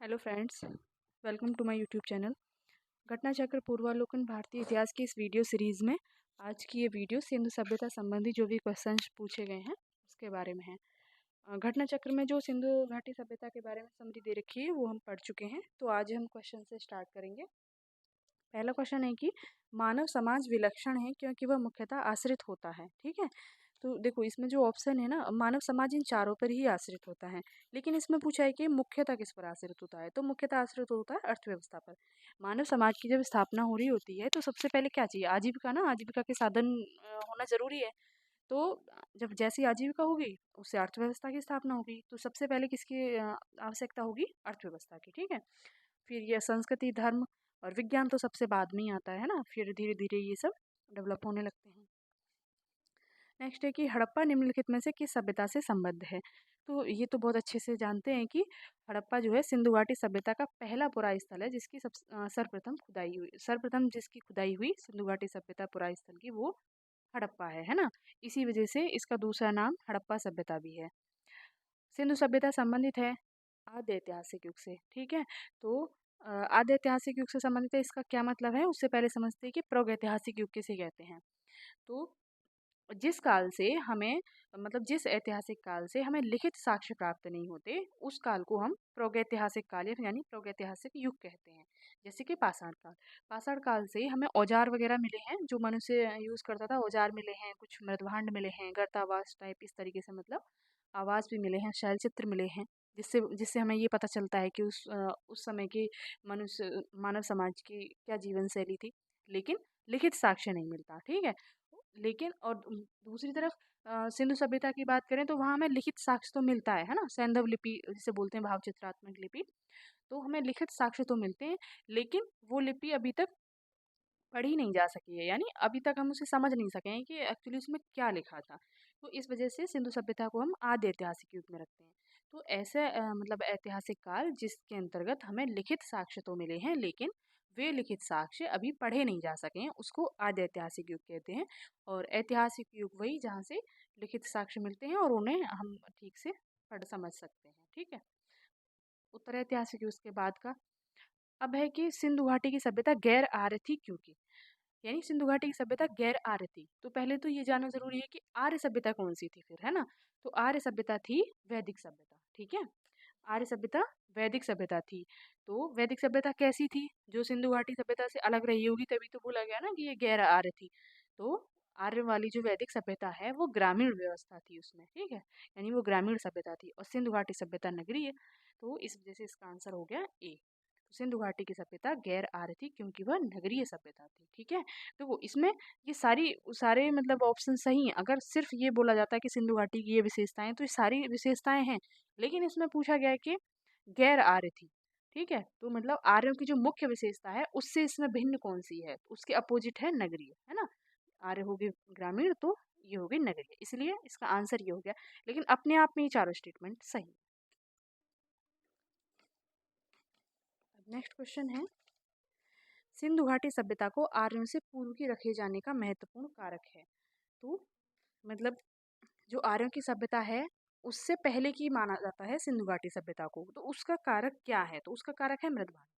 Hello friends, welcome to my YouTube channel. घटना चक्र पूर्वालोकन भारतीय इतिहास की इस वीडियो सीरीज़ में आज की ये वीडियो सिंधु सभ्यता संबंधी जो भी क्वेश्चंस पूछे गए हैं उसके बारे में है। घटना चक्र में जो सिंधु घाटी सभ्यता के बारे में समरी दे रखी है वो हम पढ़ चुके हैं, तो आज हम क्वेश्चन से स्टार्ट करेंगे। पहला क्वेश्चन है कि मानव समाज विलक्षण है क्योंकि वह मुख्यतः आश्रित होता है। ठीक है, तो देखो इसमें जो ऑप्शन है ना, मानव समाज इन चारों पर ही आश्रित होता है, लेकिन इसमें पूछा है कि मुख्यतः किस पर आश्रित होता है, तो मुख्यतः आश्रित होता है अर्थव्यवस्था पर। मानव समाज की जब स्थापना हो रही होती है तो सबसे पहले क्या चाहिए, आजीविका ना, आजीविका के साधन होना जरूरी है। तो जब जैसी आजीविका होगी उससे अर्थव्यवस्था की स्थापना होगी, तो सबसे पहले किसकी आवश्यकता होगी, अर्थव्यवस्था की। ठीक है, फिर ये संस्कृति, धर्म और विज्ञान तो सबसे बाद में ही आता है ना, फिर धीरे धीरे ये सब डेवलप होने लगते हैं। नेक्स्ट है कि हड़प्पा निम्नलिखित में से किस सभ्यता से संबद्ध है। तो ये तो बहुत अच्छे से जानते हैं कि हड़प्पा जो है सिंधु घाटी सभ्यता का पहला पुराई स्थल है जिसकी सर्वप्रथम जिसकी खुदाई हुई सिंधु घाटी सभ्यता पुराई स्थल की, वो हड़प्पा है ना। इसी वजह से इसका दूसरा नाम हड़प्पा सभ्यता भी है। सिंधु सभ्यता संबंधित है आद्य ऐतिहासिक युग से। ठीक है, तो आद्य ऐतिहासिक युग से संबंधित है, इसका क्या मतलब है उससे पहले समझते हैं कि प्रागैतिहासिक युग किसे कहते हैं। तो जिस काल से हमें, मतलब जिस ऐतिहासिक काल से हमें लिखित साक्ष्य प्राप्त नहीं होते, उस काल को हम प्रागैतिहासिक काल यानी प्रागैतिहासिक युग कहते हैं। जैसे कि पाषाण काल, पाषाण काल से हमें औजार वगैरह मिले हैं जो मनुष्य यूज करता था, औजार मिले हैं, कुछ मृदभांड मिले हैं, गर्तावास टाइप इस तरीके से, मतलब आवास भी मिले हैं, शैलचित्र मिले हैं, जिससे जिससे हमें ये पता चलता है कि उस समय की मनुष्य मानव समाज की क्या जीवन शैली थी, लेकिन लिखित साक्ष्य नहीं मिलता। ठीक है, लेकिन और दूसरी तरफ सिंधु सभ्यता की बात करें तो वहाँ हमें लिखित साक्ष्य तो मिलता है ना, सैंधव लिपि जिसे बोलते हैं, भाव चित्रात्मक लिपि। तो हमें लिखित साक्ष्य तो मिलते हैं, लेकिन वो लिपि अभी तक पढ़ी नहीं जा सकी है, यानी अभी तक हम उसे समझ नहीं सके हैं कि एक्चुअली उसमें क्या लिखा था। तो इस वजह से सिंधु सभ्यता को हम आद्य ऐतिहासिक युग में रखते हैं। तो ऐसे मतलब ऐतिहासिक काल जिसके अंतर्गत हमें लिखित साक्ष्य तो मिले हैं, लेकिन वे लिखित साक्ष्य अभी पढ़े नहीं जा सके हैं, उसको आद्य ऐतिहासिक युग कहते हैं। और ऐतिहासिक युग वही जहाँ से लिखित साक्ष्य मिलते हैं और उन्हें हम ठीक से पढ़ समझ सकते हैं। ठीक है, उत्तर ऐतिहासिक युग के बाद का अब है कि सिंधु घाटी की सभ्यता गैर आर्य थी क्योंकि, यानी सिंधु घाटी की सभ्यता गैर आर्य थी। तो पहले तो ये जानना जरूरी है कि आर्य सभ्यता कौन सी थी फिर, है ना। तो आर्य सभ्यता थी वैदिक सभ्यता। ठीक है, आर्य सभ्यता वैदिक सभ्यता थी। तो वैदिक सभ्यता कैसी थी, जो सिंधु घाटी सभ्यता से अलग रही होगी, तभी तो बोला गया ना कि ये गैर आर्य थी। तो आर्य वाली जो वैदिक सभ्यता है वो ग्रामीण व्यवस्था थी उसमें। ठीक है, यानी वो ग्रामीण सभ्यता थी, और सिंधु घाटी सभ्यता नगरीय। तो इस वजह से इसका आंसर हो गया ए। सिंधु घाटी की सभ्यता गैर आर्य थी क्योंकि वह नगरीय सभ्यता थी। ठीक है, तो वो इसमें ये सारे मतलब ऑप्शन सही हैं। अगर सिर्फ ये बोला जाता है कि सिंधु घाटी की ये विशेषताएं, तो ये सारी विशेषताएं हैं, लेकिन इसमें पूछा गया है कि गैर आर्य थी। ठीक है, तो मतलब आर्यों की जो मुख्य विशेषता है उससे इसमें भिन्न कौन सी है, तो उसके अपोजिट है नगरीय, है ना। आर्य होगी ग्रामीण, तो ये होगी नगरीय, इसलिए इसका आंसर ये हो गया। लेकिन अपने आप में ये चारों स्टेटमेंट सही है। नेक्स्ट क्वेश्चन है, सिंधु घाटी सभ्यता को आर्यों से पूर्व की रखे जाने का महत्वपूर्ण कारक है। तो मतलब जो आर्यों की सभ्यता है उससे पहले की माना जाता है सिंधु घाटी सभ्यता को, तो उसका कारक क्या है, तो उसका कारक है मृदभांड।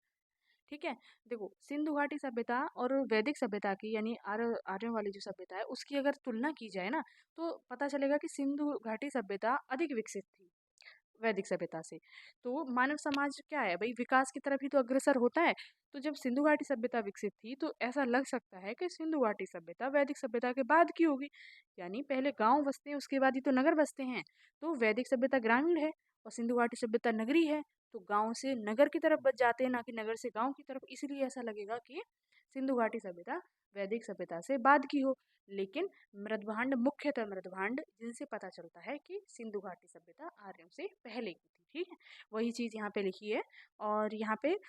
ठीक है, देखो सिंधु घाटी सभ्यता और वैदिक सभ्यता की, यानी आर्यों वाली जो सभ्यता है उसकी अगर तुलना की जाए ना, तो पता चलेगा कि सिंधु घाटी सभ्यता अधिक विकसित थी वैदिक सभ्यता से। तो मानव समाज क्या है भाई, विकास की तरफ ही तो अग्रसर होता है। तो जब सिंधु घाटी सभ्यता विकसित थी तो ऐसा लग सकता है कि सिंधु घाटी सभ्यता वैदिक सभ्यता के बाद की होगी, यानी पहले गांव बसते हैं उसके बाद ही तो नगर बसते हैं। तो वैदिक सभ्यता ग्रामीण है और सिंधु घाटी सभ्यता नगरी है, तो गांव से नगर की तरफ बच जाते हैं, ना कि नगर से गांव की तरफ। इसलिए ऐसा लगेगा कि सिंधु घाटी सभ्यता वैदिक सभ्यता से बाद की हो। लेकिन मृदभांड, मुख्यतः मृदभांड, जिनसे पता चलता है कि सिंधु घाटी सभ्यता आर्यों से पहले की थी। ठीक है, वही चीज़ यहाँ पे लिखी है। और यहाँ पे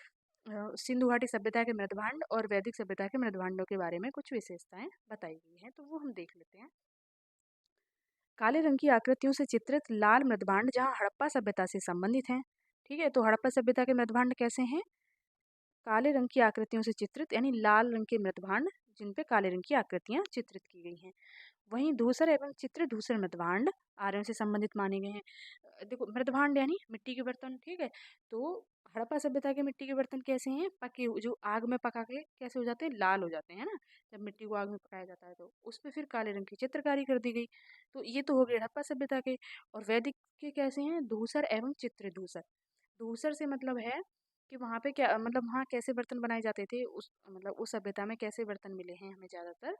सिंधु घाटी सभ्यता के मृदभांड और वैदिक सभ्यता के मृदभांडों के बारे में कुछ विशेषताएं बताई गई हैं, तो वो हम देख लेते हैं। काले रंग की आकृतियों से चित्रित लाल मृदभांड जहाँ हड़प्पा सभ्यता से संबंधित हैं। ठीक है, तो हड़प्पा सभ्यता के मृदभांड कैसे हैं, काले रंग की आकृतियों से चित्रित, यानी लाल रंग के मृदभांड जिन पे काले रंग की आकृतियां चित्रित की गई हैं, वहीं धूसर एवं चित्र धूसर मृदभांड आर्यों से संबंधित माने गए हैं। देखो मृदभांड यानी मिट्टी के बर्तन, ठीक है। तो हड़प्पा सभ्यता के मिट्टी के बर्तन कैसे हैं? पके जो आग में पका के कैसे हो जाते हैं? लाल हो जाते हैं ना। जब मिट्टी को आग में पकाया जाता है तो उस पे फिर काले रंग की चित्रकारी कर दी गई। तो ये तो हो गए हड़प्पा सभ्यता के। और वैदिक के कैसे हैं? धूसर एवं चित्र धूसर। धूसर से मतलब है कि वहाँ पे क्या मतलब वहाँ कैसे बर्तन बनाए जाते थे, उस मतलब उस सभ्यता में कैसे बर्तन मिले हैं हमें ज़्यादातर,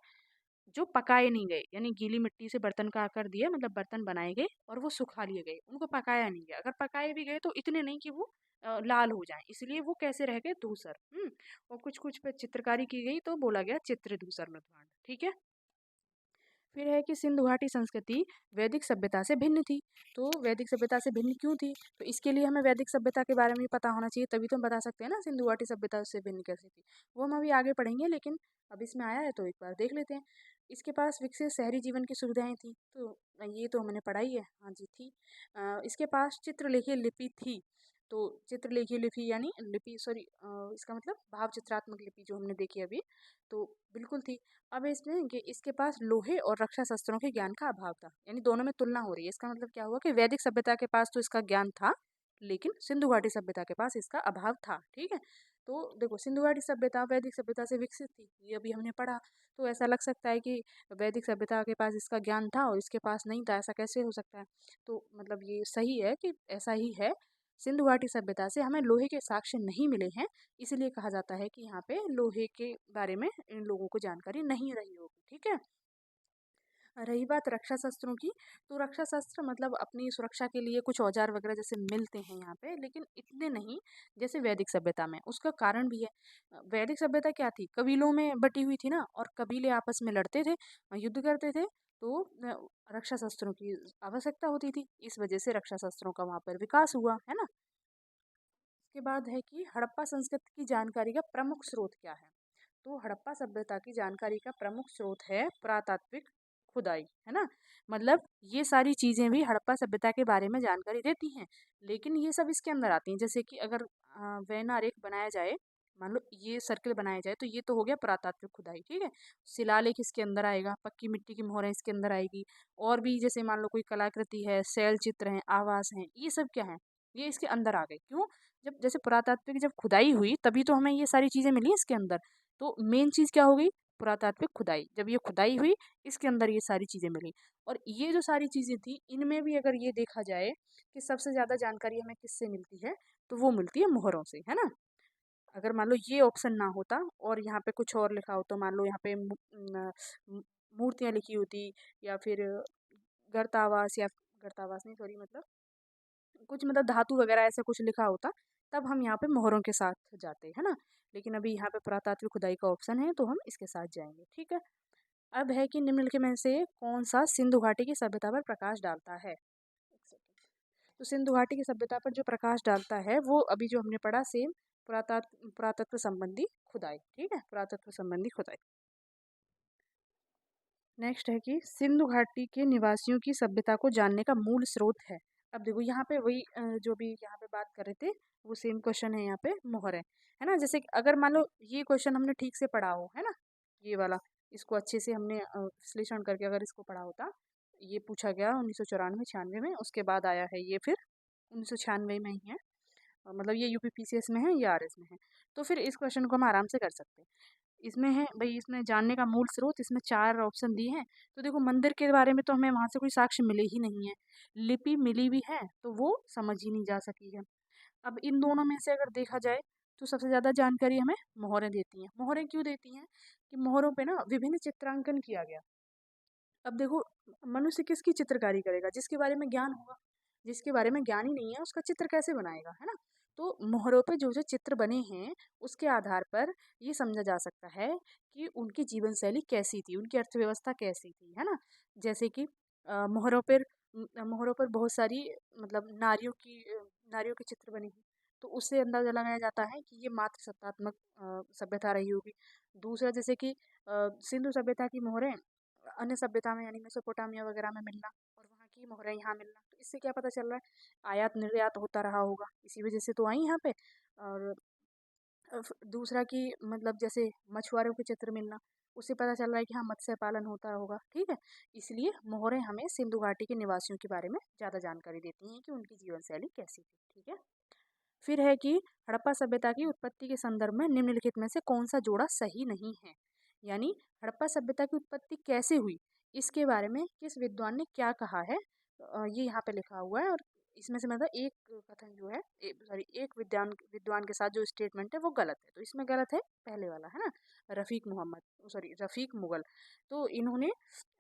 जो पकाए नहीं गए, यानी गीली मिट्टी से बर्तन का आकार दिया, मतलब बर्तन बनाए गए और वो सुखा लिए गए, उनको पकाया नहीं गया। अगर पकाए भी गए तो इतने नहीं कि वो लाल हो जाएं, इसलिए वो कैसे रह गए? धूसर। और कुछ कुछ पे चित्रकारी की गई तो बोला गया चित्र धूसर मृदभांड, ठीक है। फिर है कि सिंधु घाटी संस्कृति वैदिक सभ्यता से भिन्न थी। तो वैदिक सभ्यता से भिन्न क्यों थी? तो इसके लिए हमें वैदिक सभ्यता के बारे में भी पता होना चाहिए, तभी तो हम बता सकते हैं ना सिंधु घाटी सभ्यता से भिन्न कैसे थी। वो हम अभी आगे पढ़ेंगे, लेकिन अब इसमें आया है तो एक बार देख लेते हैं। इसके पास विकसित शहरी जीवन की सुविधाएं थी, तो ये तो हमने पढ़ा ही है, हाँ जी थी। इसके पास चित्रलेखीय लिपि थी। तो चित्रलेखीय लिपि यानी लिपि सॉरी, इसका मतलब भाव चित्रात्मक लिपि जो हमने देखी अभी, तो बिल्कुल थी। अब इसमें कि इसके पास लोहे और रक्षा शस्त्रों के ज्ञान का अभाव था, यानी दोनों में तुलना हो रही है। इसका मतलब क्या हुआ कि वैदिक सभ्यता के पास तो इसका ज्ञान था, लेकिन सिंधु घाटी सभ्यता के पास इसका अभाव था, ठीक है। तो देखो सिंधु घाटी सभ्यता वैदिक सभ्यता से विकसित थी, ये अभी हमने पढ़ा। तो ऐसा लग सकता है कि वैदिक सभ्यता के पास इसका ज्ञान था और इसके पास नहीं था, ऐसा कैसे हो सकता है? तो मतलब ये सही है कि ऐसा ही है। सिंधु घाटी सभ्यता से हमें लोहे के साक्ष्य नहीं मिले हैं, इसलिए कहा जाता है कि यहाँ पे लोहे के बारे में इन लोगों को जानकारी नहीं रही होगी, ठीक है। रही बात रक्षा शस्त्रों की, तो रक्षा शस्त्र मतलब अपनी सुरक्षा के लिए कुछ औजार वगैरह जैसे मिलते हैं यहाँ पे, लेकिन इतने नहीं जैसे वैदिक सभ्यता में। उसका कारण भी है। वैदिक सभ्यता क्या थी? कबीलों में बटी हुई थी ना, और कबीले आपस में लड़ते थे, युद्ध करते थे, तो रक्षा शस्त्रों की आवश्यकता होती थी। इस वजह से रक्षा शस्त्रों का वहाँ पर विकास हुआ है ना। इसके बाद है कि हड़प्पा संस्कृति की जानकारी का प्रमुख स्रोत क्या है? तो हड़प्पा सभ्यता की जानकारी का प्रमुख स्रोत है पुरातात्विक खुदाई, है ना। मतलब ये सारी चीजें भी हड़प्पा सभ्यता के बारे में जानकारी देती हैं, लेकिन ये सब इसके अंदर आती हैं। जैसे कि अगर वेना आरेख बनाया जाए, मान लो ये सर्कल बनाया जाए, तो ये तो हो गया पुरातात्विक खुदाई, ठीक है। शिलालेख इसके अंदर आएगा, पक्की मिट्टी की मोहरें इसके अंदर आएगी। और भी जैसे मान लो कोई कलाकृति है, शैल चित्र है, आवास है, ये सब क्या है? ये इसके अंदर आ गए। क्यों? जब जैसे पुरातात्विक जब खुदाई हुई तभी तो हमें ये सारी चीजें मिली इसके अंदर। तो मेन चीज क्या हो गई? पुरातात्विक खुदाई। जब ये खुदाई हुई, इसके अंदर ये सारी चीजें मिली। और ये जो सारी चीजें थी, इनमें भी अगर ये देखा जाए कि सबसे ज्यादा जानकारी हमें किससे मिलती है, तो वो मिलती है मोहरों से, है ना। अगर मान लो ये ऑप्शन ना होता और यहाँ पे कुछ और लिखा होता, मान लो यहाँ पे मूर्तियां लिखी होती, या फिर गर्तावास, या गर्तावास नहीं सॉरी, मतलब कुछ मतलब धातु वगैरह ऐसा कुछ लिखा होता, तब हम यहाँ पे मोहरों के साथ जाते, है ना। लेकिन अभी यहाँ पे पुरातात्विक खुदाई का ऑप्शन है, तो हम इसके साथ जाएंगे, ठीक है। अब है कि निम्नलिखित में से कौन सा सिंधु घाटी की सभ्यता पर प्रकाश डालता है? एक सेकंड। तो सिंधु घाटी की सभ्यता पर जो प्रकाश डालता है, वो अभी जो हमने पढ़ा सेम पुरातत्व संबंधी खुदाई, ठीक है, पुरातत्व संबंधी खुदाई। नेक्स्ट है कि सिंधु घाटी के निवासियों की सभ्यता को जानने का मूल स्रोत है। अब देखो यहाँ पे वही जो भी यहाँ पे बात कर रहे थे, वो सेम क्वेश्चन है यहाँ पे मोहर है ना। जैसे कि अगर मान लो ये क्वेश्चन हमने ठीक से पढ़ा हो, है ना, ये वाला, इसको अच्छे से हमने विश्लेषण करके अगर इसको पढ़ा होता, ये पूछा गया 1994 96 में, उसके बाद आया है ये फिर 1996 में ही है। मतलब ये यूपीपीसीएस में है, ये आरएस में है। तो फिर इस क्वेश्चन को हम आराम से कर सकते हैं। इसमें है भाई, इसमें जानने का मूल स्रोत, इसमें 4 ऑप्शन दिए हैं। तो देखो मंदिर के बारे में तो हमें वहाँ से कोई साक्ष्य मिले ही नहीं है। लिपि मिली भी है तो वो समझ ही नहीं जा सकी है। अब इन दोनों में से अगर देखा जाए, तो सबसे ज़्यादा जानकारी हमें मोहरें देती हैं। मोहरें क्यों देती हैं? कि मोहरों पे ना विभिन्न चित्रांकन किया गया। अब देखो, मनुष्य किसकी चित्रकारी करेगा? जिसके बारे में ज्ञान होगा। जिसके बारे में ज्ञान ही नहीं है, उसका चित्र कैसे बनाएगा, है ना। तो मोहरों पे जो जो चित्र बने हैं, उसके आधार पर ये समझा जा सकता है कि उनकी जीवन शैली कैसी थी, उनकी अर्थव्यवस्था कैसी थी, है ना। जैसे कि मोहरों पर बहुत सारी मतलब नारियों के चित्र बने हैं, तो उससे अंदाजा लगाया जाता है कि ये मात्र सत्तात्मक सभ्यता रही होगी। दूसरा, जैसे कि सिंधु सभ्यता की मोहरें अन्य सभ्यता में यानी मेसोपोटामिया वगैरह में मिलना, और वहाँ की मोहरें यहाँ मिलना, तो इससे क्या पता चल रहा है? आयात निर्यात होता रहा होगा, इसी वजह से तो आई यहाँ पे। और दूसरा कि मतलब जैसे मछुआरों के चित्र मिलना, उससे पता चल रहा है कि हाँ मत्स्य पालन होता होगा, ठीक है। इसलिए मोहरें हमें सिंधु घाटी के निवासियों के बारे में ज़्यादा जानकारी देती हैं कि उनकी जीवन शैली कैसी थी, ठीक है। फिर है कि हड़प्पा सभ्यता की उत्पत्ति के संदर्भ में निम्नलिखित में से कौन सा जोड़ा सही नहीं है। यानी हड़प्पा सभ्यता की उत्पत्ति कैसे हुई, इसके बारे में किस विद्वान ने क्या कहा है, ये यहाँ पे लिखा हुआ है। और इसमें से मतलब एक कथन जो है, सॉरी, एक विद्वान विद्वान के साथ जो स्टेटमेंट है वो गलत है। तो इसमें गलत है पहले वाला, है ना, रफीक मोहम्मद, सॉरी रफीक मुगल। तो इन्होंने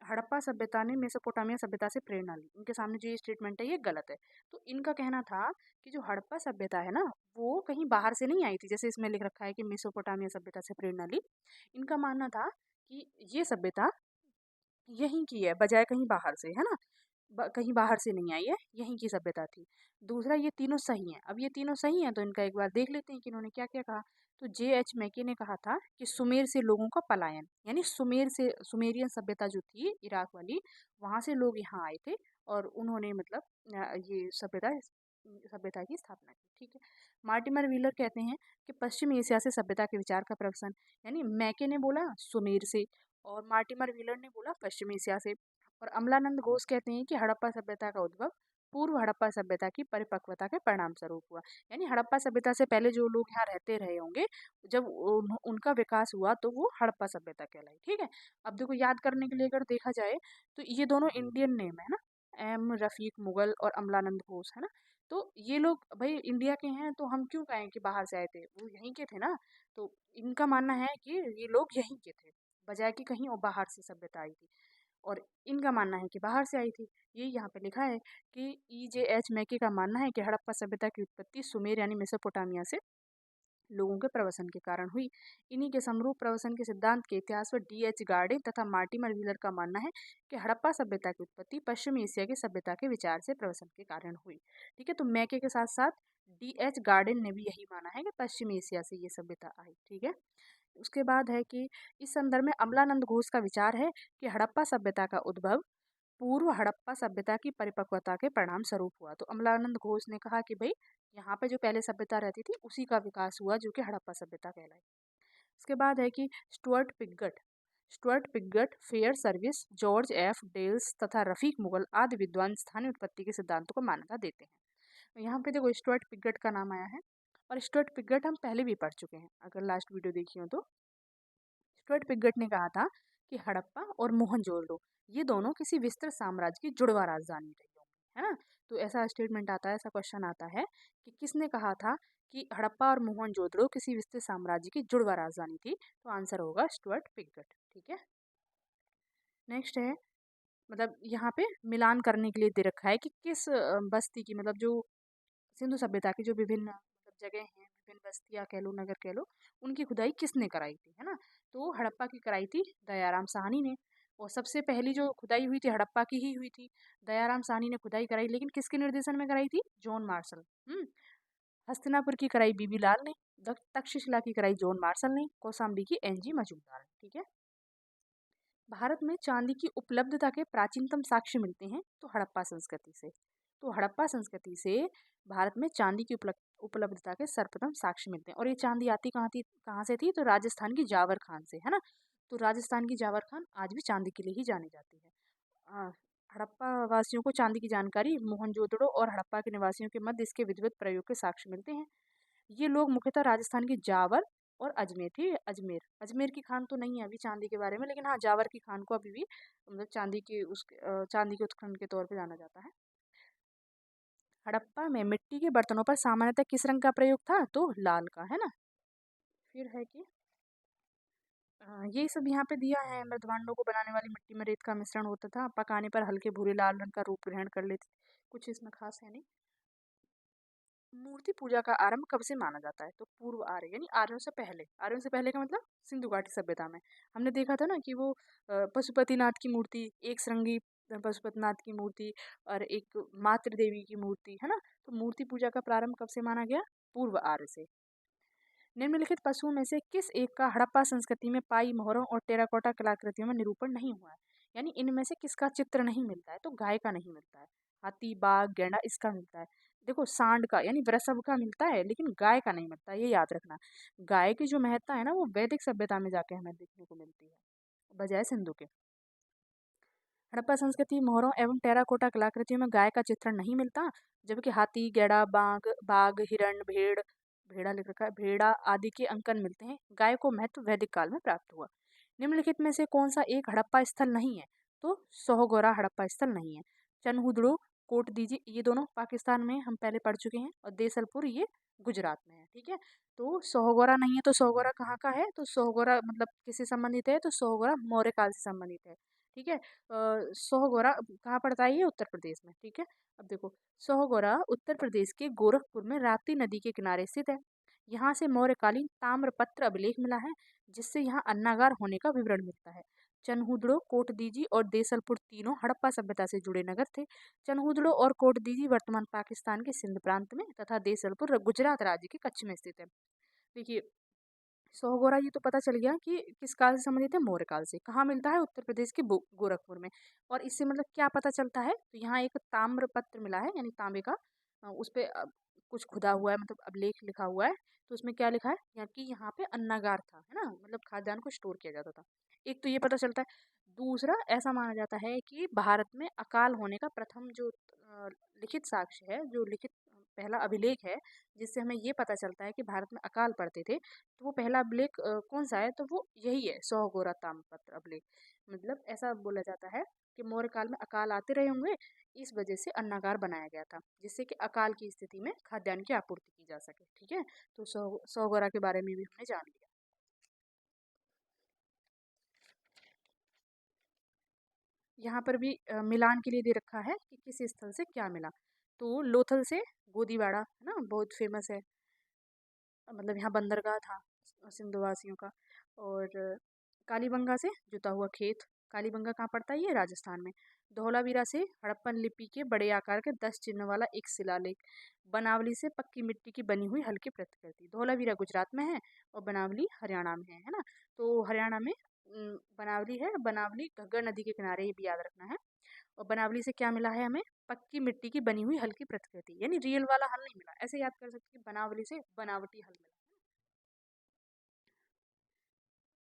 हड़प्पा सभ्यता ने मेसोपोटामिया सभ्यता से प्रेरणा ली, इनके सामने जो ये स्टेटमेंट है ये गलत है। तो इनका कहना था कि जो हड़प्पा सभ्यता है ना, वो कहीं बाहर से नहीं आई थी, जैसे इसमें लिख रखा है कि मेसोपोटामिया सभ्यता से प्रेरणा ली। इनका मानना था कि ये सभ्यता यहीं की है, बजाय कहीं बाहर से, है ना। कहीं बाहर से नहीं आई है, यहीं की सभ्यता थी। दूसरा, ये तीनों सही हैं। अब ये तीनों सही हैं तो इनका एक बार देख लेते हैं कि इन्होंने क्या क्या कहा। तो J.H. मैके ने कहा था कि सुमेर से लोगों का पलायन, यानी सुमेर से, सुमेरियन सभ्यता जो थी इराक वाली, वहाँ से लोग यहाँ आए थे और उन्होंने मतलब ये सभ्यता सभ्यता की स्थापना की, ठीक है। मार्टिमर व्हीलर कहते हैं कि पश्चिम एशिया से सभ्यता के विचार का प्रवसन, यानी मैके ने बोला सुमेर से और मार्टिमर व्हीलर ने बोला पश्चिम एशिया से। और अमलानंद घोष कहते हैं कि हड़प्पा सभ्यता का उद्भव पूर्व हड़प्पा सभ्यता की परिपक्वता के परिणाम स्वरूप हुआ। यानी हड़प्पा सभ्यता से पहले जो लोग यहाँ रहते रहे होंगे, जब उनका विकास हुआ तो वो हड़प्पा सभ्यता कहलाई, ठीक है। अब देखो, याद करने के लिए अगर देखा जाए तो ये दोनों इंडियन नेम है ना, एम रफीक मुगल और अमलानंद घोष, है ना। तो ये लोग भाई इंडिया के हैं, तो हम क्यों कहें कि बाहर से आए थे, वो यहीं के थे ना। तो इनका मानना है कि ये लोग यहीं के थे, बजाय कि कहीं और बाहर से सभ्यता आई थी। और इनका मानना है कि बाहर से आई थी। ये यहाँ पे लिखा है कि E.J.H. मैके का मानना है कि हड़प्पा सभ्यता की उत्पत्ति सुमेर यानी मेसोपोटामिया से लोगों के प्रवसन के कारण हुई। इन्हीं के समरूप प्रवसन के सिद्धांत के इतिहास पर D.H. गार्डे तथा मार्टिमर व्हीलर का मानना है कि हड़प्पा सभ्यता की उत्पत्ति पश्चिम एशिया की सभ्यता के विचार से प्रवसन के कारण हुई, ठीक है। तो मैके के साथ साथ D.H. गार्डन ने भी यही माना है कि पश्चिम एशिया से ये सभ्यता आई, ठीक है। उसके बाद है कि इस संदर्भ में अमलानंद घोष का विचार है कि हड़प्पा सभ्यता का उद्भव पूर्व हड़प्पा सभ्यता की परिपक्वता के परिणाम स्वरूप हुआ। तो अमलानंद घोष ने कहा कि भाई यहाँ पे जो पहले सभ्यता रहती थी उसी का विकास हुआ, जो कि हड़प्पा सभ्यता कहलाई। उसके बाद है कि Stuart Piggott, Fairservis, George F Dales तथा रफीक मुगल आदि विद्वान स्थानीय उत्पत्ति के सिद्धांतों को मान्यता देते हैं। यहाँ पे देखो स्टुअर्ट पिगट का नाम आया है, और स्टुअर्ट पिगट हम पहले भी पढ़ चुके हैं, अगर लास्ट वीडियो देखी हो तो। स्टुअर्ट पिगट ने कहा था कि हड़प्पा और मोहनजोदड़ो ये दोनों किसी विस्तृत साम्राज्य की जुड़वा राजधानी रही होंगी, है ना। तो ऐसा स्टेटमेंट आता है, ऐसा क्वेश्चन आता है कि किसने कहा था कि हड़प्पा और मोहनजोदड़ो किसी विस्तृत साम्राज्य की जुड़वा राजधानी थी। तो आंसर होगा स्टुअर्ट पिगट, ठीक है। नेक्स्ट है, मतलब यहाँ पे मिलान करने के लिए दे रखा है कि किस बस्ती की, मतलब जो सिंधु सभ्यता की जो विभिन्न मतलब जगह हैं, विभिन्न बस्तियाँ कह लो, नगर कह लो, उनकी खुदाई किसने कराई थी, है ना। तो हड़प्पा की कराई थी दयाराम साहनी ने। और सबसे पहली जो खुदाई हुई थी हड़प्पा की ही हुई थी। दयाराम साहनी ने खुदाई कराई, लेकिन किसके निर्देशन में कराई थी? John Marshall. हस्तिनापुर की कराई बीबी लाल ने, तक्षशिला की कराई जॉन मार्शल ने, कौशाम्बी की NG मजूमदार ने, ठीक है। भारत में चांदी की उपलब्धता के प्राचीनतम साक्ष्य मिलते हैं तो हड़प्पा संस्कृति से। तो हड़प्पा संस्कृति से भारत में चांदी की उपलब्धता के सर्वप्रथम साक्ष्य मिलते हैं। और ये चांदी आती कहाँ से थी? तो राजस्थान की जावर खान से, है ना। तो राजस्थान की जावर खान आज भी चांदी के लिए ही जानी जाती है। हड़प्पा वासियों को चांदी की जानकारी मोहनजोदड़ो और हड़प्पा के निवासियों के मध्य इसके विधिवत प्रयोग के साक्ष्य मिलते हैं। ये लोग मुख्यतः राजस्थान की जावर और अजमेर थी। अजमेर अजमेर की खान तो नहीं है अभी चांदी के बारे में, लेकिन हाँ जावर की खान को अभी भी मतलब चांदी के उत्खनन के तौर पे जाना जाता है। हड़प्पा में मिट्टी के बर्तनों पर सामान्यतः किस रंग का प्रयोग था? तो लाल का, है ना। फिर है कि ये सब यहाँ पे दिया है। मृदभांडों को बनाने वाली मिट्टी में रेत का मिश्रण होता था, पकाने पर हल्के भूरे लाल रंग का रूप ग्रहण कर लेती। कुछ इसमें खास है नहीं। मूर्ति पूजा का आरंभ कब से माना जाता है? तो पूर्व आर्य, यानी आर्यों से पहले। आर्यों से पहले का मतलब सिंधु घाटी सभ्यता में। हमने देखा था ना कि वो पशुपतिनाथ की मूर्ति, एक श्रृंगी पशुपतिनाथ की मूर्ति और एक मातृ देवी की मूर्ति, है ना। तो मूर्ति पूजा का प्रारंभ कब से माना गया? पूर्व आर्य से। निम्नलिखित पशुओं में से किस एक का हड़प्पा संस्कृति में पाई मोहरों और टेराकोटा कलाकृतियों में निरूपण नहीं हुआ है? यानी इनमें से किसका चित्र नहीं मिलता है? तो गाय का नहीं मिलता है। हाथी, बाघ, गैंडा इसका मिलता है। देखो सांड का यानी वृषभ का मिलता है, लेकिन गाय का नहीं मिलता, ये याद रखना। गाय की जो महत्ता है ना वो वैदिक सभ्यता में जाके हमें देखने को मिलती है। बजाय सिंधु के। हड़प्पा संस्कृति मोहरों एवं टेराकोटा कलाकृतियों में गाय का चित्रण नहीं मिलता, जबकि हाथी, गैड़ा, बाघ, हिरण, भेड़ा लिख रखा है, भेड़ा आदि के अंकन मिलते हैं। गाय को महत्व वैदिक काल में प्राप्त हुआ। निम्नलिखित में से कौन सा एक हड़प्पा स्थल नहीं है? तो सोहगोरा हड़प्पा स्थल नहीं है। चनहुदड़ो, कोट दीजिए, ये दोनों पाकिस्तान में हम पहले पढ़ चुके हैं, और देसलपुर ये गुजरात में है। ठीक है, तो सोहगोरा नहीं है, तो सोहगोरा कहाँ का है? तो सोहगोरा मतलब किससे संबंधित है? तो सोहगोरा मौर्य काल से संबंधित है। ठीक है, सोहगोरा कहाँ पड़ता है? ये उत्तर प्रदेश में। ठीक है, अब देखो, सोहगोरा उत्तर प्रदेश के गोरखपुर में राप्ती नदी के किनारे स्थित है। यहाँ से मौर्यकालीन ताम्रपत्र अभिलेख मिला है, जिससे यहाँ अन्नागार होने का विवरण मिलता है। चनहुदड़ो, कोटदीजी और देसलपुर तीनों हड़प्पा सभ्यता से जुड़े नगर थे। चनहुदड़ो और कोटदीजी वर्तमान पाकिस्तान के सिंध प्रांत में तथा देसलपुर गुजरात राज्य के कच्छ में स्थित है। देखिए, सोहगोरा ये तो पता चल गया कि किस काल से संबंधित है? मौर्य काल से। कहाँ मिलता है? उत्तर प्रदेश के गोरखपुर में। और इससे मतलब क्या पता चलता है? तो यहाँ एक ताम्र पत्र मिला है, यानी तांबे का, उस पे कुछ खुदा हुआ है, मतलब अभिलेख लिखा हुआ है। तो उसमें क्या लिखा है? कि यहाँ पे अन्नागार था, है ना, मतलब खाद्यान्न को स्टोर किया जाता था। एक तो ये पता चलता है। दूसरा, ऐसा माना जाता है कि भारत में अकाल होने का प्रथम जो लिखित साक्ष्य है, जो लिखित पहला अभिलेख है, जिससे हमें ये पता चलता है कि भारत में अकाल पड़ते थे, तो वो पहला अभिलेख कौन सा है? तो वो यही है, सोहगोरा ताम्रपत्र अभिलेख। मतलब ऐसा बोला जाता है कि मौर्य काल में अकाल आते रहे होंगे, इस वजह से अन्नागार बनाया गया था, जिससे कि अकाल की स्थिति में खाद्यान्न की आपूर्ति की जा सके। ठीक है, तो सोहगोरा के बारे में भी हमने जान लिया। यहाँ पर भी मिलान के लिए दे रखा है कि किस स्थल से क्या मिला। तो लोथल से गोदीवाड़ा, है ना, बहुत फेमस है, मतलब यहाँ बंदरगाह था सिंधुवासियों का। और कालीबंगा से जुता हुआ खेत। कालीबंगा कहाँ पड़ता है? ये राजस्थान में। धौलावीरा से हड़प्पन लिपि के बड़े आकार के 10 चिन्ह वाला एक शिलालेख। बनावली से पक्की मिट्टी की बनी हुई हल्की प्रतिकृति। धौलावीरा गुजरात में है और बनावली हरियाणा में है ना। तो हरियाणा में बनावली है। बनावली घग्गर नदी के किनारे, ये भी याद रखना है। और बनावली से क्या मिला है हमें? पक्की मिट्टी की बनी हुई हल्की प्रतिकृति, यानी रियल वाला हल नहीं मिला। ऐसे याद कर सकते हैं, बनावली से बनावटी हल मिला।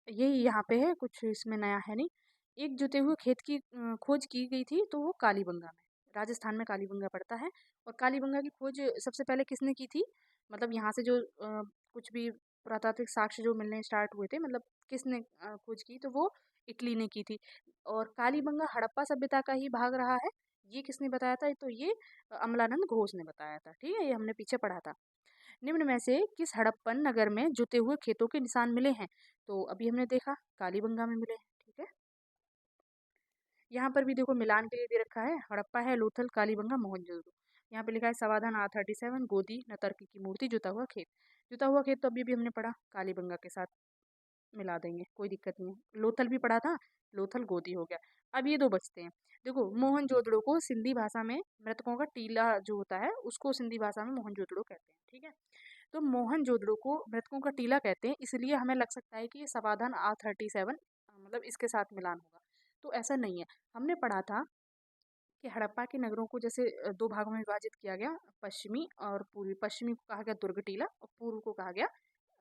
यही यहाँ पे है, कुछ इसमें नया है नहीं। एक जुते हुए खेत की खोज की गई थी, तो वो कालीबंगा में, राजस्थान में कालीबंगा पड़ता है। और कालीबंगा की खोज सबसे पहले किसने की थी? मतलब यहाँ से जो कुछ भी पुरातात्विक साक्ष्य जो मिलने स्टार्ट हुए थे, मतलब किसने खोज की? तो वो इटली ने की थी। और कालीबंगा हड़प्पा सभ्यता का ही भाग रहा है। ये किसने बताया था? तो ये अमलानंद घोष ने बताया था। ठीक है, ये हमने पीछे पढ़ा था। निम्न में से किस हड़प्पन नगर में जुते हुए खेतों के निशान मिले हैं? तो अभी हमने देखा कालीबंगा में मिले हैं। ठीक है, यहाँ पर भी देखो मिलान के लिए दे रखा है। हड़प्पा है लोथल, कालीबंगा, मोहनजोदड़ो। यहाँ पे लिखा है समाधान R37, गोदी नतर्की की मूर्ति, जुता हुआ खेत। जुता हुआ खेत तो अभी भी हमने पढ़ा, कालीबंगा के साथ मिला देंगे, कोई दिक्कत नहीं है। लोथल भी पढ़ा था, लोथल गोदी हो गया। अब ये दो बचते हैं। देखो, मोहनजोदड़ो को सिंधी भाषा में मृतकों का टीला जो होता है, उसको सिंधी भाषा में मोहनजोदड़ो कहते हैं। ठीक है, तो मोहनजोदड़ो को मृतकों का टीला कहते हैं, इसलिए हमें लग सकता है कि ये समाधान R37 मतलब इसके साथ मिलान होगा। तो ऐसा नहीं है। हमने पढ़ा था कि हड़प्पा के नगरों को जैसे दो भागों में विभाजित किया गया, पश्चिमी और पूर्वी। पश्चिमी को कहा गया दुर्ग टीला और पूर्व को कहा गया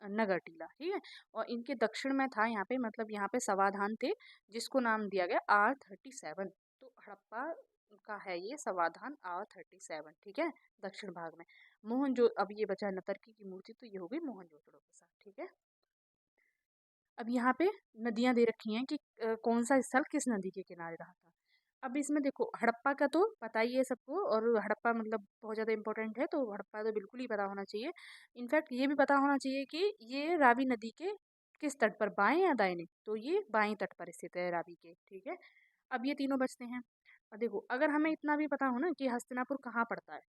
नगर टीला। ठीक है, और इनके दक्षिण में था यहाँ पे, मतलब यहाँ पे समाधान थे, जिसको नाम दिया गया R37। तो हड़प्पा का है ये समाधान R37। ठीक है, दक्षिण भाग में। मोहनजो अब ये बचा नतर्की की मूर्ति, तो ये हो गई मोहनजोदड़ो के साथ। ठीक है, अब यहाँ पे नदियां दे रखी हैं कि कौन सा स्थल किस नदी के किनारे रहा था। अब इसमें देखो, हड़प्पा का तो पता ही है सबको, और हड़प्पा मतलब बहुत ज़्यादा इंपॉर्टेंट है, तो हड़प्पा तो बिल्कुल ही पता होना चाहिए। इनफैक्ट ये भी पता होना चाहिए कि ये रावी नदी के किस तट पर, बाएं या दाहिने? तो ये बाएं तट पर स्थित है रावी के। ठीक है, अब ये तीनों बचते हैं। और देखो, अगर हमें इतना भी पता हो ना कि हस्तिनापुर कहाँ पड़ता है,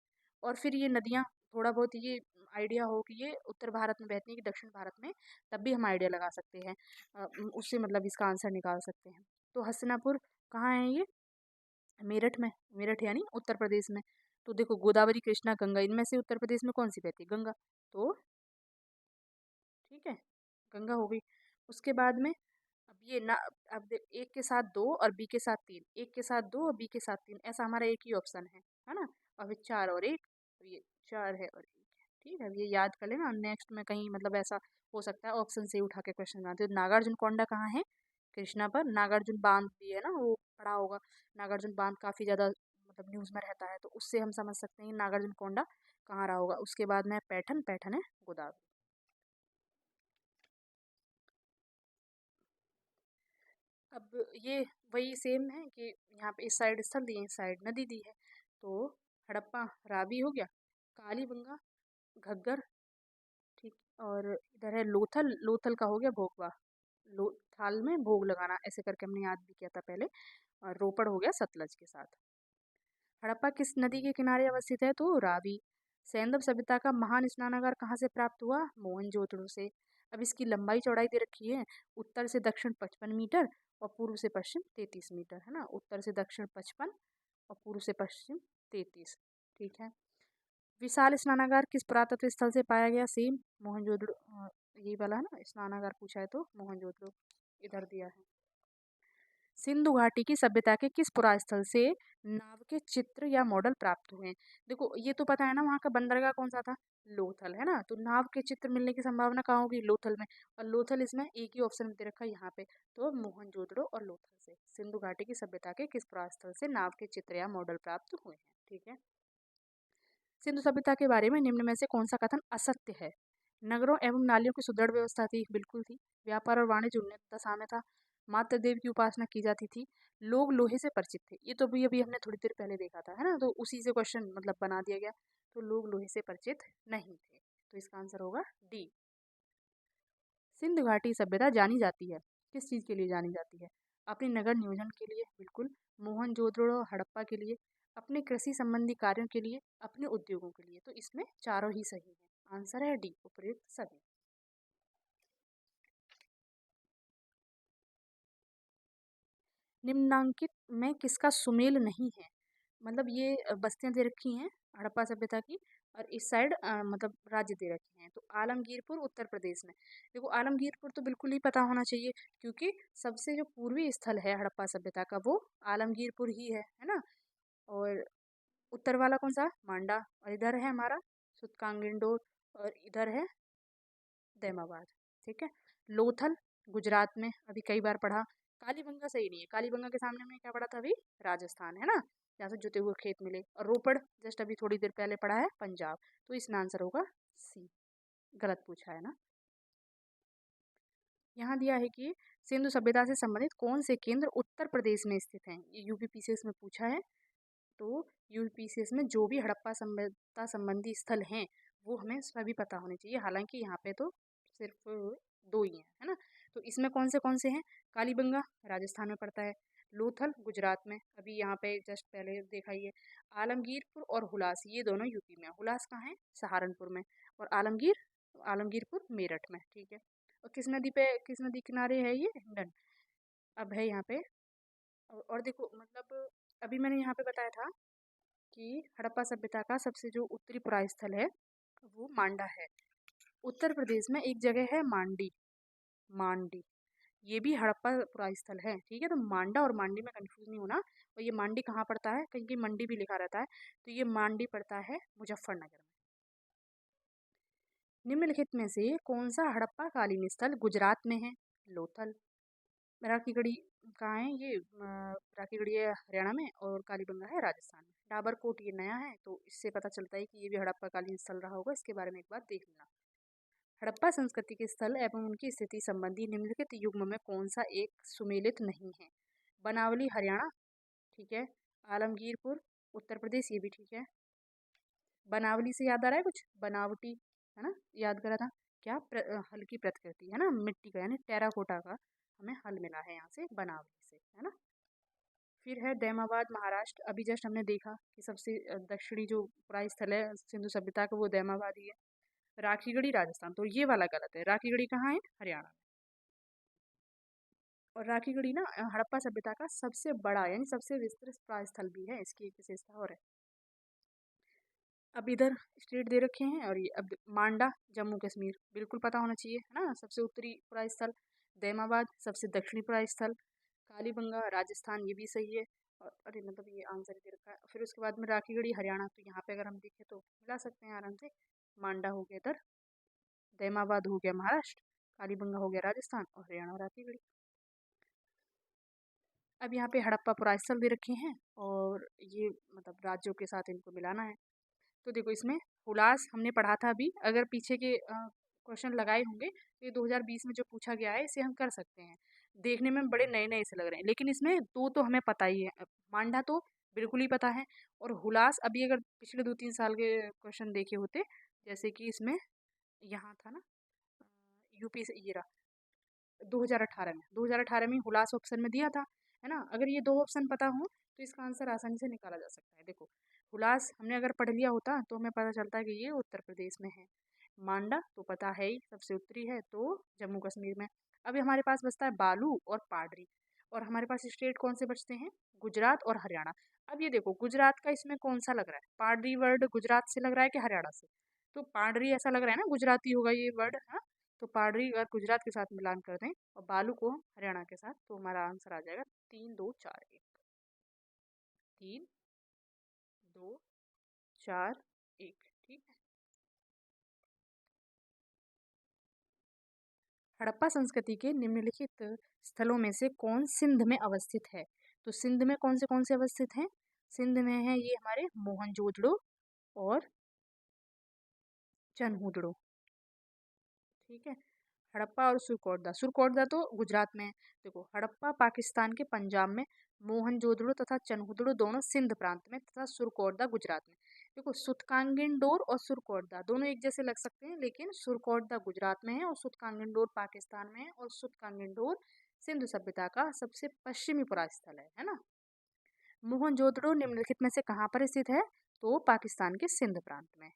और फिर ये नदियाँ थोड़ा बहुत ये आइडिया हो कि ये उत्तर भारत में बहती है कि दक्षिण भारत में, तब भी हम आइडिया लगा सकते हैं। उससे मतलब इसका आंसर निकाल सकते हैं। तो हस्तिनापुर कहाँ है? ये मेरठ में। मेरठ यानी उत्तर प्रदेश में। तो देखो, गोदावरी, कृष्णा, गंगा, इनमें से उत्तर प्रदेश में कौन सी बहती है? गंगा। तो ठीक है, गंगा हो गई। उसके बाद में अब ये ना, अब एक के साथ दो और बी के साथ तीन, एक के साथ दो और बी के साथ तीन, ऐसा हमारा एक ही ऑप्शन है ना। और फिर चार और एक, तो ये चार है और एक है। ठीक है, अब ये याद कर लेना, नेक्स्ट में कहीं मतलब ऐसा हो सकता है ऑप्शन से उठा के क्वेश्चन बनाते हो। नागार्जुन कोंडा कहाँ है? कृष्णा पर नागार्जुन बांध भी है ना, वो पढ़ा होगा। नागार्जुन बांध काफी ज्यादा मतलब न्यूज में रहता है, तो उससे हम समझ सकते हैं कि नागार्जुन कोंडा कहाँ रहा होगा। उसके बाद में पैठन, पैठन है गोदावरी। अब ये वही सेम है कि यहाँ पे इस साइड स्थल दी है, इस साइड नदी दी है। तो हड़प्पा रावी हो गया, कालीबंगा घग्गर, ठीक। और इधर है लोथल, लोथल का हो गया भोगवा, लो थाल में भोग लगाना, ऐसे करके हमने याद भी किया था पहले। और रोपड़ हो गया सतलज के साथ। हड़प्पा किस नदी के किनारे अवस्थित है? तो रावी। सैंदव सभ्यता का महान स्नानागार कहाँ से प्राप्त हुआ? मोहनजोदड़ो से। अब इसकी लंबाई चौड़ाई दे रखी है, उत्तर से दक्षिण 55 मीटर और पूर्व से पश्चिम 33 मीटर, है ना। उत्तर से दक्षिण 55 और पूर्व से पश्चिम 33, ठीक है। विशाल स्नानागार किस पुरातत्व स्थल से पाया गया? सेम मोहनजोदड़ो, यही वाला है ना, स्नानागार पूछा है तो मोहनजोदड़ो इधर दिया है। सिंधु घाटी की सभ्यता के किस पुरास्थल से नाव के चित्र या मॉडल प्राप्त हुए हैं? देखो ये तो पता है ना, वहाँ का बंदरगाह कौन सा था? लोथल, है ना। तो नाव के चित्र मिलने की संभावना कहाँ होगी? लोथल में। और लोथल इसमें एक ही ऑप्शन दे रखा है यहाँ पे, तो मोहनजोदड़ो और लोथल से। सिंधु घाटी की सभ्यता के किस पुरास्थल से नाव के चित्र या मॉडल प्राप्त हुए हैं, ठीक है। सिंधु सभ्यता के बारे में निम्न में से कौन सा कथन असत्य है? नगरों एवं नालियों की सुदृढ़ व्यवस्था थी, बिल्कुल थी। व्यापार और वाणिज्य उन्नत दशा में था। मात्र देव की उपासना की जाती थी। लोग लोहे से परिचित थे, ये तो अभी अभी हमने थोड़ी देर पहले देखा था, है ना। तो उसी से क्वेश्चन मतलब बना दिया गया। तो लोग लोहे से परिचित नहीं थे, तो इसका आंसर होगा डी। सिंधु घाटी सभ्यता जानी जाती है, किस चीज़ के लिए जानी जाती है? अपने नगर नियोजन के लिए, बिल्कुल। मोहनजोदड़ो और हड़प्पा के लिए, अपने कृषि संबंधी कार्यों के लिए, अपने उद्योगों के लिए। तो इसमें चारों ही सही है, आंसर है डी, उपयुक्त सभी। निम्नांकित में किसका सुमेल नहीं है? मतलब ये बस्तियां दे रखी हैं हड़प्पा सभ्यता की, और इस साइड मतलब राज्य दे रखे हैं। तो आलमगीरपुर उत्तर प्रदेश में। देखो आलमगीरपुर तो बिल्कुल ही पता होना चाहिए, क्योंकि सबसे जो पूर्वी स्थल है हड़प्पा सभ्यता का वो आलमगीरपुर ही है ना। और उत्तर वाला कौन सा? मांडा। और इधर है हमारा सुतकांगिंडोर, और इधर है दैमाबाद, ठीक है। लोथल गुजरात में, अभी कई बार पढ़ा। कालीबंगा सही नहीं है, कालीबंगा के सामने में क्या पढ़ा था अभी? राजस्थान, है ना, जहाँ से जुते हुए खेत मिले। और रोपड़ जस्ट अभी थोड़ी देर पहले पढ़ा है, पंजाब। तो इसमें आंसर होगा सी, गलत पूछा है ना। यहाँ दिया है कि सिंधु सभ्यता से संबंधित कौन से केंद्र उत्तर प्रदेश में स्थित हैं? ये यूपीपीसीएस में पूछा है। तो यूपीसीएस में जो भी हड़प्पा सभ्यता संबंधी स्थल हैं वो हमें सभी पता होने चाहिए। हालांकि यहाँ पे तो सिर्फ दो ही हैं, है ना। तो इसमें कौन से हैं? कालीबंगा राजस्थान में पड़ता है, लोथल गुजरात में, अभी यहाँ पे जस्ट पहले देखा ही है। आलमगीरपुर और हुलास ये दोनों यूपी में। हुलास कहाँ है? सहारनपुर में। और आलमगीरपुर मेरठ में, ठीक है। और किस नदी किनारे है ये? हिंडन। अब है यहाँ पे। और देखो मतलब अभी मैंने यहाँ पे बताया था कि हड़प्पा सभ्यता का सबसे जो उत्तरी परास्थल है वो मांडा है। उत्तर प्रदेश में एक जगह है मांडी, मांडी, ये भी हड़प्पा परास्थल है, ठीक है। तो मांडा और मांडी में कंफ्यूज नहीं होना। और ये मांडी कहाँ पड़ता है? कहीं कहीं मंडी भी लिखा रहता है, तो ये मांडी पड़ता है मुजफ्फरनगर में। निम्नलिखित में से कौन सा हड़प्पा कालीन स्थल गुजरात में है? लोथल। राखीगढ़ी कहाँ है ये? राखीगढ़ी है हरियाणा में, और कालीबंगा है राजस्थान में। डाबरकोट ये नया है, तो इससे पता चलता है कि ये भी हड़प्पा कालीन स्थल रहा होगा। इसके बारे में एक बार देख लेना। हड़प्पा संस्कृति के स्थल एवं उनकी स्थिति संबंधी निम्नलिखित युग्म में कौन सा एक सुमेलित नहीं है? बनावली हरियाणा, ठीक है। आलमगीरपुर उत्तर प्रदेश, ये भी ठीक है। बनावली से याद आ रहा है कुछ? बनावटी, है ना, याद करा था। क्या हल की प्रतिकृति, है ना, मिट्टी का यानी टेराकोटा का हमें हल मिला है यहाँ से, बनावली से, है ना। फिर है दैमाबाद महाराष्ट्र, अभी जस्ट हमने देखा कि सबसे दक्षिणी जो प्राय स्थल है सिंधु सभ्यता का वो दैमाबाद ही है। राखीगढ़ी राजस्थान, तो ये वाला गलत है। राखीगढ़ी कहाँ है? हरियाणा में। और राखीगढ़ी ना हड़प्पा सभ्यता का सबसे बड़ा यानी सबसे विस्तृत प्राय स्थल भी है, इसकी एक विशेषता और है। अब इधर स्टेट दे रखे हैं, और ये अब मांडा जम्मू कश्मीर बिल्कुल पता होना चाहिए, है ना, सबसे उत्तरी प्राय स्थल। दैमाबाद सबसे दक्षिणी प्राय स्थल। कालीबंगा राजस्थान, ये भी सही है। और अरे मतलब ये आंसर दे रखा है। फिर उसके बाद में राखीगढ़ी हरियाणा, तो यहाँ पे अगर हम देखें तो मिला सकते हैं आराम से। मांडा हो गया इधर, दैमाबाद हो गया महाराष्ट्र, कालीबंगा हो गया राजस्थान, और हरियाणा राखीगढ़ी। अब यहाँ पे हड़प्पा स्थल दे रखे हैं और ये मतलब राज्यों के साथ इनको मिलाना है। तो देखो इसमें हुलास हमने पढ़ा था अभी, अगर पीछे के क्वेश्चन लगाए होंगे तो ये 2020 में जो पूछा गया है इसे हम कर सकते हैं। देखने में बड़े नए नए से लग रहे हैं, लेकिन इसमें दो तो हमें पता ही है। मांडा तो बिल्कुल ही पता है, और हुलास अभी अगर पिछले 2-3 साल के क्वेश्चन देखे होते, जैसे कि इसमें यहाँ था ना, यूपी से ये रहा 2018 में हुलास ऑप्शन में दिया था, है ना। अगर ये दो ऑप्शन पता हो तो इसका आंसर आसानी से निकाला जा सकता है। देखो हुलास हमने अगर पढ़ लिया होता तो हमें पता चलता है कि ये उत्तर प्रदेश में है। मांडा तो पता है ही, सबसे उत्तरी है तो जम्मू कश्मीर में। अभी हमारे पास बचता है बालू और पाडरी, और हमारे पास स्टेट कौन से बचते हैं, गुजरात और हरियाणा। अब ये देखो गुजरात का इसमें कौन सा लग रहा है, पाडरी वर्ड गुजरात से लग रहा है कि हरियाणा से, तो पाडरी ऐसा लग रहा है ना गुजराती होगा ये वर्ड, हाँ। तो पाडरी अगर गुजरात के साथ मिलान कर दें और बालू को हरियाणा के साथ, तो हमारा आंसर आ जाएगा 3-2-4-1। 3-2-4-1, ठीक है। हड़प्पा संस्कृति के निम्नलिखित स्थलों में से कौन सिंध में अवस्थित है। तो सिंध में कौन से अवस्थित हैं, सिंध में है ये हमारे मोहनजोदड़ो और चनहुदड़ो, ठीक है। हड़प्पा और सुरकोटदा, सुरकोटदा तो गुजरात में है। देखो हड़प्पा पाकिस्तान के पंजाब में, मोहनजोदड़ो तथा चनहुदड़ो दोनों सिंध प्रांत में, तथा सुरकोटदा गुजरात में। देखो सुतकांगिन और सुरकोटदा दोनों एक जैसे लग सकते हैं, लेकिन सुरकोटदा गुजरात में है और सुतकांगिन पाकिस्तान में है, और सुतकांगिन सिंधु सभ्यता का सबसे पश्चिमी पुरास्थल है ना। मोहनजोदड़ो निम्नलिखित में से कहाँ पर स्थित है, तो पाकिस्तान के सिंध प्रांत में।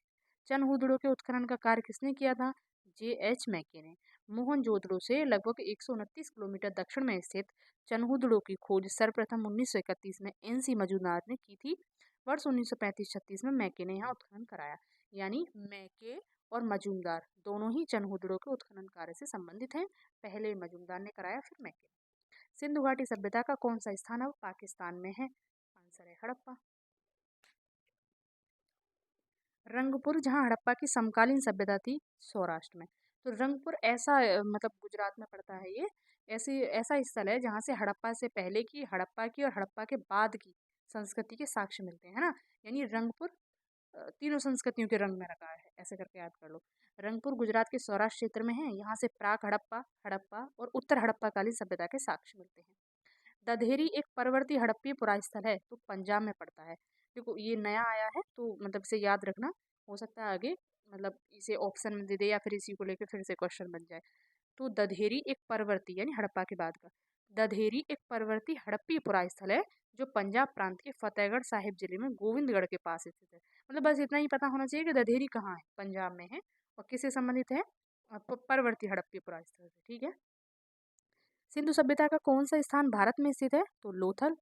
चनहुदड़ो के उत्खनन का कार्य किसने किया था, J.H. मैके ने। मोहनजोदड़ो से लगभग 129 किलोमीटर दक्षिण में स्थित चनहुदड़ो की खोज सर्वप्रथम 1931 में NC मजूमदार ने की थी। वर्ष 1935-36 में मैके ने यहाँ उत्खनन कराया। यानी मैके और मजूमदार दोनों ही चनहुदड़ो के उत्खनन कार्य से संबंधित हैं। पहले मजूमदार ने कराया, फिर मैके। सिंधु घाटी सभ्यता का कौन सा स्थान अब पाकिस्तान में है, आंसर है हड़प्पा। रंगपुर जहाँ हड़प्पा की समकालीन सभ्यता थी, सौराष्ट्र में। तो रंगपुर ऐसा मतलब गुजरात में पड़ता है ये, ऐसी ऐसा स्थल है जहाँ से हड़प्पा से पहले की, हड़प्पा की और हड़प्पा के बाद की संस्कृति के साक्ष्य मिलते हैं, है ना। यानी रंगपुर तीनों संस्कृतियों के रंग में रखा है, ऐसे करके याद कर लो। रंगपुर गुजरात के सौराष्ट्र क्षेत्र में है, यहाँ से प्राक हड़प्पा, हड़प्पा और उत्तर हड़प्पा कालीन सभ्यता के साक्ष्य मिलते हैं। दधेरी एक परवर्ती हड़प्पी पुरास्थल है, तो पंजाब में पड़ता है। देखो ये नया आया है तो मतलब इसे याद रखना, हो सकता है आगे मतलब इसे ऑप्शन में दे दे या फिर इसी को लेकर फिर से क्वेश्चन बन जाए। तो दधेरी एक परवर्ती यानी हड़प्पा के बाद का, दधेरी एक परवर्ती हड़प्पी पुरास्थल है जो पंजाब प्रांत के फतेहगढ़ साहिब जिले में गोविंदगढ़ के पास स्थित है। मतलब बस इतना ही पता होना चाहिए कि दधेरी कहाँ है, पंजाब में है, और किससे संबंधित है, परवर्ती हड़प्पी पुरास्थल से, ठीक है। सिंधु सभ्यता का कौन सा स्थान भारत में स्थित है, तो लोथल।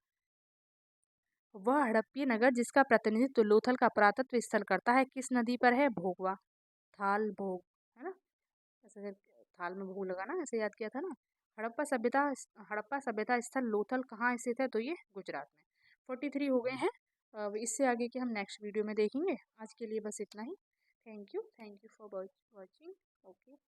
वह हड़प्पी नगर जिसका प्रतिनिधित्व लोथल का पुरातत्व स्थल करता है किस नदी पर है, भोगवा, थाल भोग, है ना। ऐसे थाल में भोग लगाना, ऐसे याद किया था ना। हड़प्पा सभ्यता स्थल लोथल कहाँ स्थित है, तो ये गुजरात में। 43 हो गए हैं। अब इससे आगे के हम नेक्स्ट वीडियो में देखेंगे। आज के लिए बस इतना ही। Thank you for watching. Okay.